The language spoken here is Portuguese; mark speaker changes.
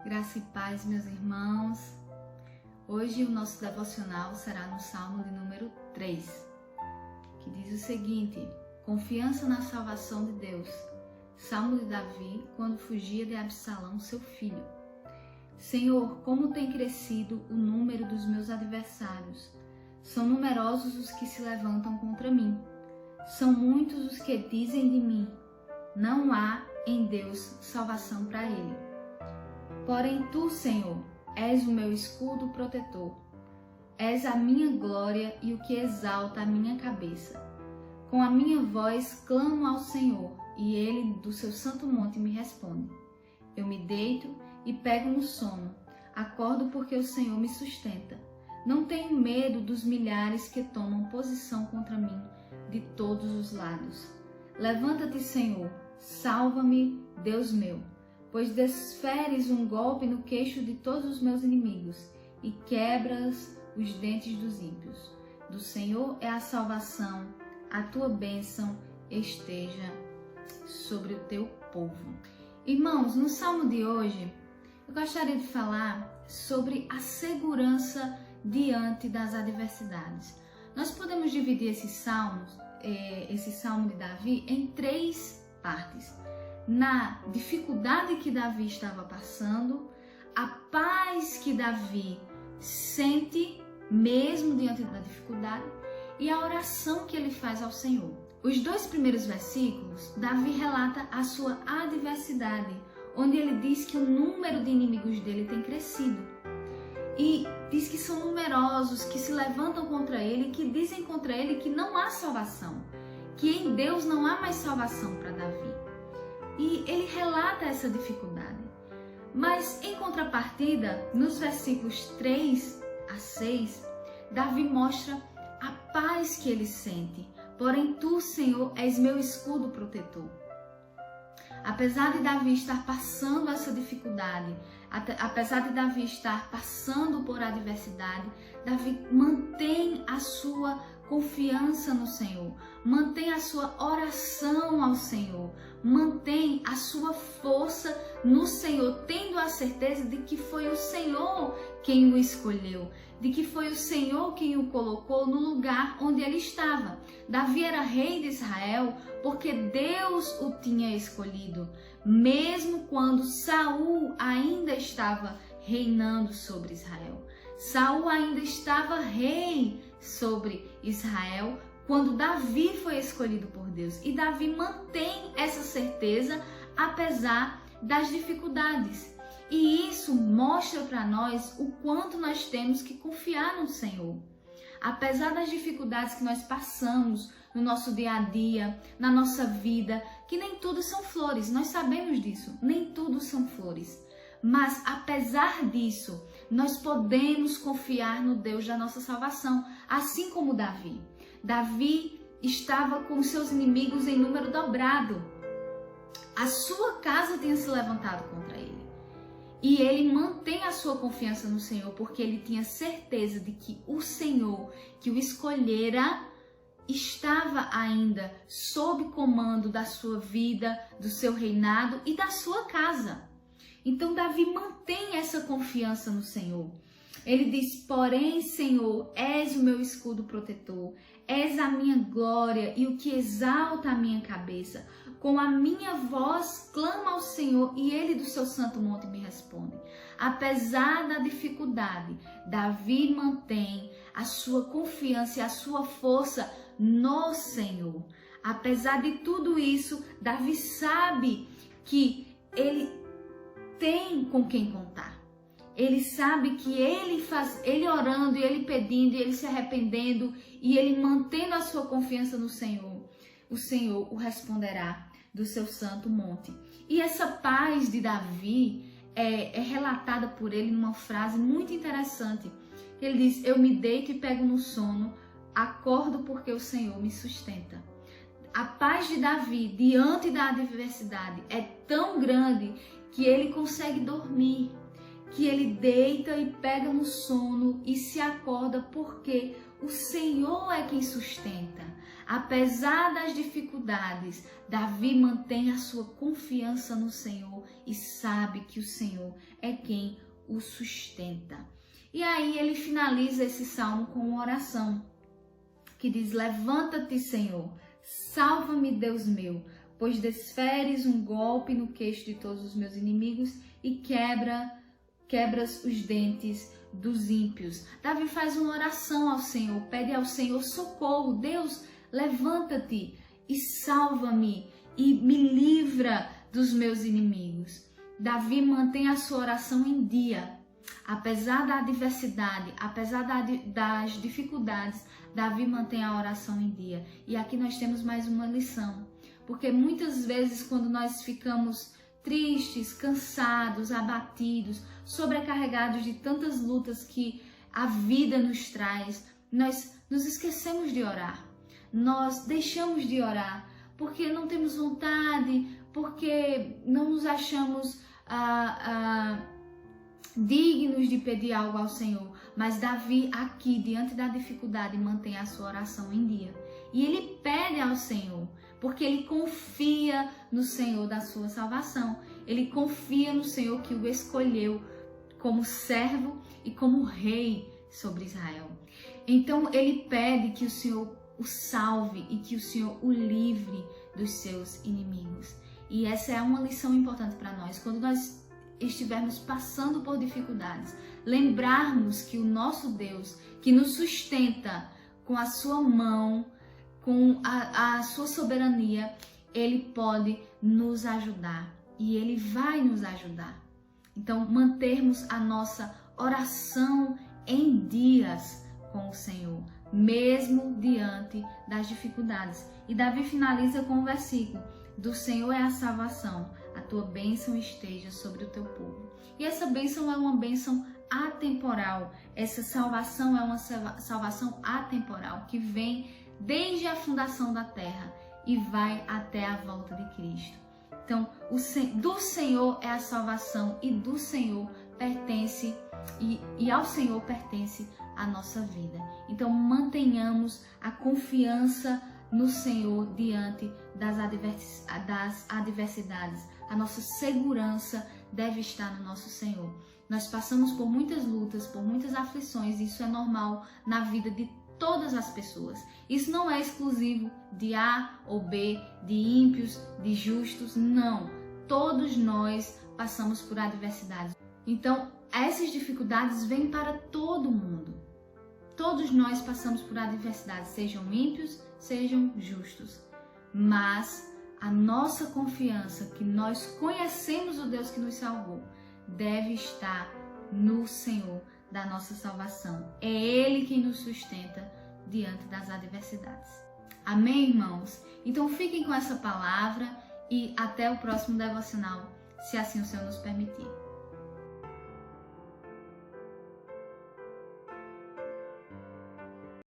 Speaker 1: Graça e paz, meus irmãos. Hoje o nosso devocional será no Salmo de número 3, que diz o seguinte: confiança na salvação de Deus. Salmo de Davi, quando fugia de Absalão, seu filho. Senhor, como tem crescido o número dos meus adversários. São numerosos os que se levantam contra mim. São muitos os que dizem de mim: não há em Deus salvação para ele. Porém tu, Senhor, és o meu escudo protetor. És a minha glória e o que exalta a minha cabeça. Com a minha voz clamo ao Senhor, e ele do seu santo monte me responde. Eu me deito e pego no sono. Acordo porque o Senhor me sustenta. Não tenho medo dos milhares que tomam posição contra mim de todos os lados. Levanta-te, Senhor, salva-me, Deus meu, pois desferes um golpe no queixo de todos os meus inimigos e quebras os dentes dos ímpios. Do Senhor é a salvação, a tua bênção esteja sobre o teu povo. Irmãos, no salmo de hoje, eu gostaria de falar sobre a segurança diante das adversidades. Nós podemos dividir esse salmo de Davi em 3 partes. Na dificuldade que Davi estava passando, a paz que Davi sente mesmo diante da dificuldade e a oração que ele faz ao Senhor. Os 2 primeiros versículos, Davi relata a sua adversidade, onde ele diz que o número de inimigos dele tem crescido. E diz que são numerosos, que se levantam contra ele, que dizem contra ele que não há salvação, que em Deus não há mais salvação para Davi. E ele relata essa dificuldade. Mas, em contrapartida, nos versículos 3 a 6, Davi mostra a paz que ele sente. Porém, tu, Senhor, és meu escudo protetor. Apesar de Davi estar passando essa dificuldade, apesar de Davi estar passando por adversidade, Davi mantém a sua confiança no Senhor, mantém a sua oração ao Senhor, mantém a sua força no Senhor, tendo a certeza de que foi o Senhor quem o escolheu, de que foi o Senhor quem o colocou no lugar onde ele estava. Davi era rei de Israel porque Deus o tinha escolhido, mesmo quando Saul ainda estava reinando sobre Israel. Saul ainda estava rei sobre Israel quando Davi foi escolhido por Deus. E Davi mantém essa certeza apesar das dificuldades. E isso mostra para nós o quanto nós temos que confiar no Senhor. Apesar das dificuldades que nós passamos no nosso dia a dia, na nossa vida, que nem tudo são flores, nós sabemos disso, nem tudo são flores. Mas apesar disso, nós podemos confiar no Deus da nossa salvação, assim como Davi. Davi estava com seus inimigos em número dobrado. A sua casa tinha se levantado contra ele. E ele mantém a sua confiança no Senhor, porque ele tinha certeza de que o Senhor que o escolhera estava ainda sob comando da sua vida, do seu reinado e da sua casa. Então Davi mantém essa confiança no Senhor. Ele diz: porém, Senhor, és o meu escudo protetor, és a minha glória e o que exalta a minha cabeça. Com a minha voz clamo ao Senhor e ele do seu santo monte me responde. Apesar da dificuldade, Davi mantém a sua confiança e a sua força no Senhor. Apesar de tudo isso, Davi sabe que ele tem com quem contar. Ele sabe que ele orando e ele pedindo e ele se arrependendo e ele mantendo a sua confiança no Senhor, o Senhor o responderá do seu santo monte. E essa paz de Davi é relatada por ele numa frase muito interessante. Ele diz: eu me deito e pego no sono, acordo porque o Senhor me sustenta. A paz de Davi diante da adversidade é tão grande que ele consegue dormir, que ele deita e pega no sono e se acorda porque o Senhor é quem sustenta. Apesar das dificuldades, Davi mantém a sua confiança no Senhor e sabe que o Senhor é quem o sustenta. E aí ele finaliza esse salmo com uma oração que diz: levanta-te, Senhor, salva-me, Deus meu, pois desferes um golpe no queixo de todos os meus inimigos e quebras os dentes dos ímpios. Davi faz uma oração ao Senhor, pede ao Senhor socorro. Deus, levanta-te e salva-me e me livra dos meus inimigos. Davi mantém a sua oração em dia. Apesar da adversidade, apesar das dificuldades, Davi mantém a oração em dia. E aqui nós temos mais uma lição. Porque muitas vezes quando nós ficamos tristes, cansados, abatidos, sobrecarregados de tantas lutas que a vida nos traz, nós nos esquecemos de orar. Nós deixamos de orar porque não temos vontade, porque não nos achamos dignos de pedir algo ao Senhor. Mas Davi aqui, diante da dificuldade, mantém a sua oração em dia. E ele pede ao Senhor, porque ele confia no Senhor da sua salvação. Ele confia no Senhor que o escolheu como servo e como rei sobre Israel. Então ele pede que o Senhor o salve e que o Senhor o livre dos seus inimigos. E essa é uma lição importante para nós. Quando nós estivermos passando por dificuldades, lembrarmos que o nosso Deus, que nos sustenta com a sua mão, com a sua soberania, Ele pode nos ajudar e Ele vai nos ajudar. Então, mantermos a nossa oração em dias com o Senhor, mesmo diante das dificuldades. E Davi finaliza com o versículo: do Senhor é a salvação, a tua bênção esteja sobre o teu povo. E essa bênção é uma bênção atemporal. Essa salvação é uma salvação atemporal que vem desde a fundação da terra e vai até a volta de Cristo. Então, do Senhor é a salvação e do Senhor pertence e ao Senhor pertence a nossa vida. Então, mantenhamos a confiança no Senhor diante das adversidades. A nossa segurança deve estar no nosso Senhor. Nós passamos por muitas lutas, por muitas aflições, isso é normal na vida de todas as pessoas. Isso não é exclusivo de A ou B, de ímpios, de justos, não. Todos nós passamos por adversidades. Então, essas dificuldades vêm para todo mundo. Todos nós passamos por adversidades, sejam ímpios, sejam justos. Mas a nossa confiança, que nós conhecemos o Deus que nos salvou, deve estar no Senhor da nossa salvação. É Ele quem nos sustenta diante das adversidades. Amém, irmãos? Então fiquem com essa palavra e até o próximo devocional, se assim o Senhor nos permitir.